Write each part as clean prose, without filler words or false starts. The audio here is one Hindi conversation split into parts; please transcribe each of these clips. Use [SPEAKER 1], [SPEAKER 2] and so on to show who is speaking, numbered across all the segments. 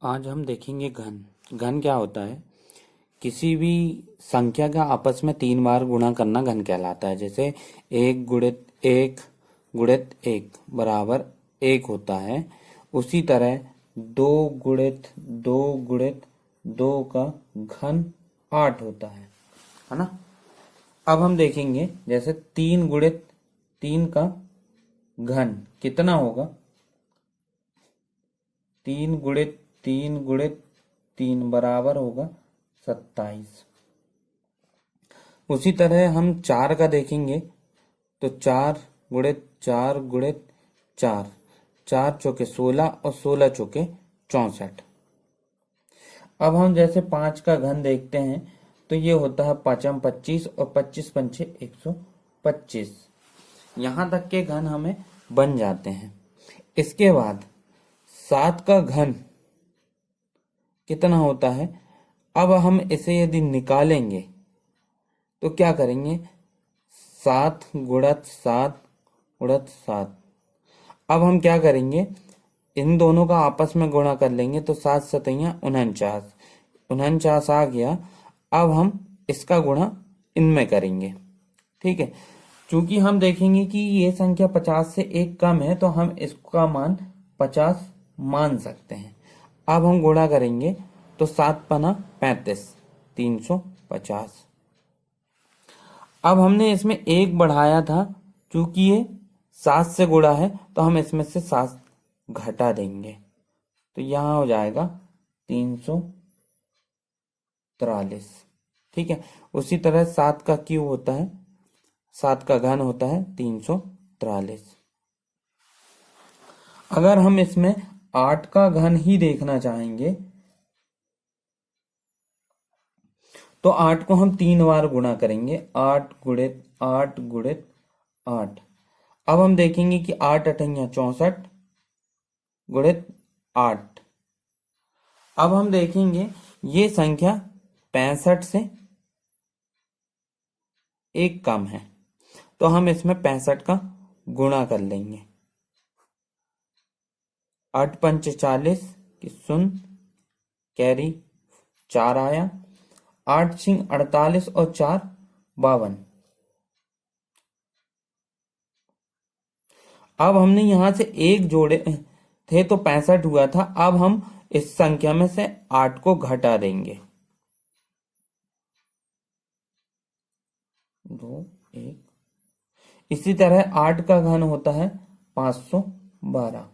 [SPEAKER 1] आज हम देखेंगे घन। घन क्या होता है? किसी भी संख्या का आपस में 3 बार गुणा करना घन कहलाता है। जैसे 1 गुणित 1 बराबर 1 होता है। उसी तरह 2 गुणित 2 का घन 8 होता है ना। अब हम देखेंगे जैसे 3 गुणित 3 का घन कितना होगा। 3 गुणित 3 बराबर होगा 27। उसी तरह हम 4 का देखेंगे तो 4 गुणित 4 4 चौके 16 और 16 चौके 64। अब हम जैसे 5 का घन देखते हैं तो ये होता है 5×25 और 25×5 125। यहां तक के घन हमें बन जाते हैं। इसके बाद 7 का घन कितना होता है। अब हम इसे यदि निकालेंगे तो क्या करेंगे, 7×7 अब हम क्या करेंगे, इन दोनों का आपस में गुणा कर लेंगे तो 7×7=49 49 आ गया। अब हम इसका गुणा इनमें करेंगे। ठीक है, चूंकि हम देखेंगे कि ये संख्या 50 से 1 कम है तो हम इसका मान 50 मान सकते हैं। अब हम गुणा करेंगे तो 7×5=35 350। अब हमने इसमें 1 बढ़ाया था, चूंकि ये 7 से गुणा है तो हम इसमें से 7 घटा देंगे तो यहां हो जाएगा 343। ठीक है, उसी तरह 7 का क्यूब होता है, 7 का घन होता है 343। अगर हम इसमें 8 का घन ही देखना चाहेंगे तो 8 को हम 3 बार गुणा करेंगे, 8×8 अब हम देखेंगे कि 8×8=64 गुणित 8। अब हम देखेंगे ये संख्या 65 से 1 कम है तो हम इसमें 65 का गुणा कर लेंगे। 8×5=40 की शून्य कैरी 4 आया, 8×6=48 और 4=52। अब हमने यहां से 1 जोड़े थे तो 65 हुआ था। अब हम इस संख्या में से 8 को घटा देंगे, 2 1। इसी तरह 8 का घन होता है 512।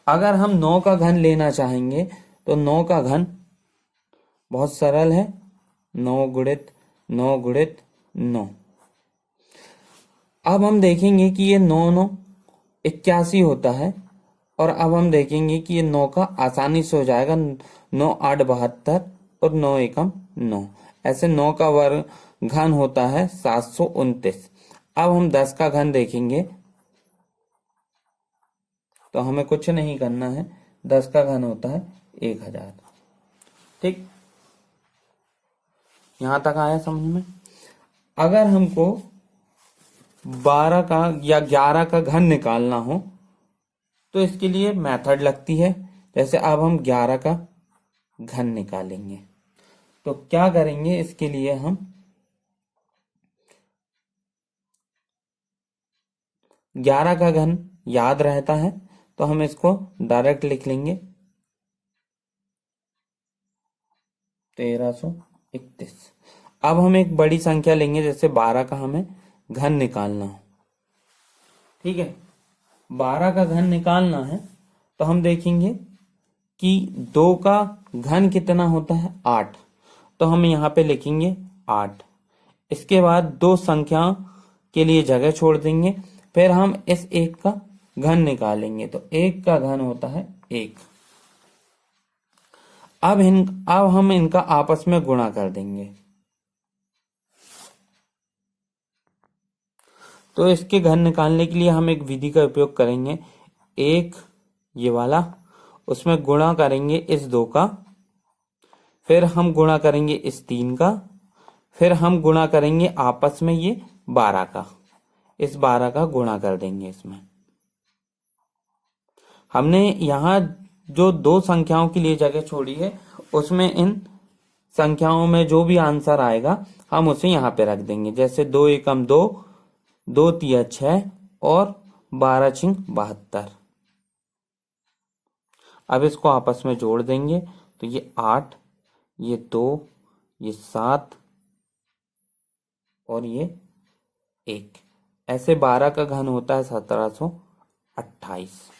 [SPEAKER 1] अगर हम 9 का घन लेना चाहेंगे तो 9 का घन बहुत सरल है, 9×9 अब हम देखेंगे कि ये 9×9=81 होता है। और अब हम देखेंगे कि ये 9 का आसानी से हो जाएगा, 9×8=72 और 9×1=9। ऐसे 9 का वर्ग घन होता है 729। अब हम 10 का घन देखेंगे तो हमें कुछ नहीं करना है, 10 का घन होता है 1000। ठीक, यहां तक आया समझ में। अगर हमको 12 का या 11 का घन निकालना हो तो इसके लिए मेथड लगती है। जैसे अब हम 11 का घन निकालेंगे तो क्या करेंगे, इसके लिए हम 11 का घन याद रहता है तो हम इसको डायरेक्ट लिख लेंगे 1331। अब हम एक बड़ी संख्या लेंगे, जैसे 12 का हमें घन निकालना हो। ठीक है, 12 का घन निकालना है तो हम देखेंगे कि 2 का घन कितना होता है 8, तो हम यहाँ पे लिखेंगे 8। इसके बाद 2 संख्या के लिए जगह छोड़ देंगे, फिर हम इस 1 का घन निकालेंगे तो 1 का घन होता है 1। अब हम इनका आपस में गुणा कर देंगे तो इसके घन निकालने के लिए हम एक विधि का उपयोग करेंगे। 1 ये वाला, उसमें गुणा करेंगे इस 2 का, फिर हम गुणा करेंगे इस 3 का, फिर हम गुणा करेंगे आपस में ये 12 का, इस 12 का गुणा कर देंगे। इसमें हमने यहां जो दो संख्याओं के लिए जगह छोड़ी है उसमें इन संख्याओं में जो भी आंसर आएगा हम उसे यहाँ पे रख देंगे। जैसे 2 एकम 2, 2 तिया 6 और 12 छिंग 72। अब इसको आपस में जोड़ देंगे तो ये 8, ये 2, ये 7 और ये 1। ऐसे 12 का घन होता है 1728।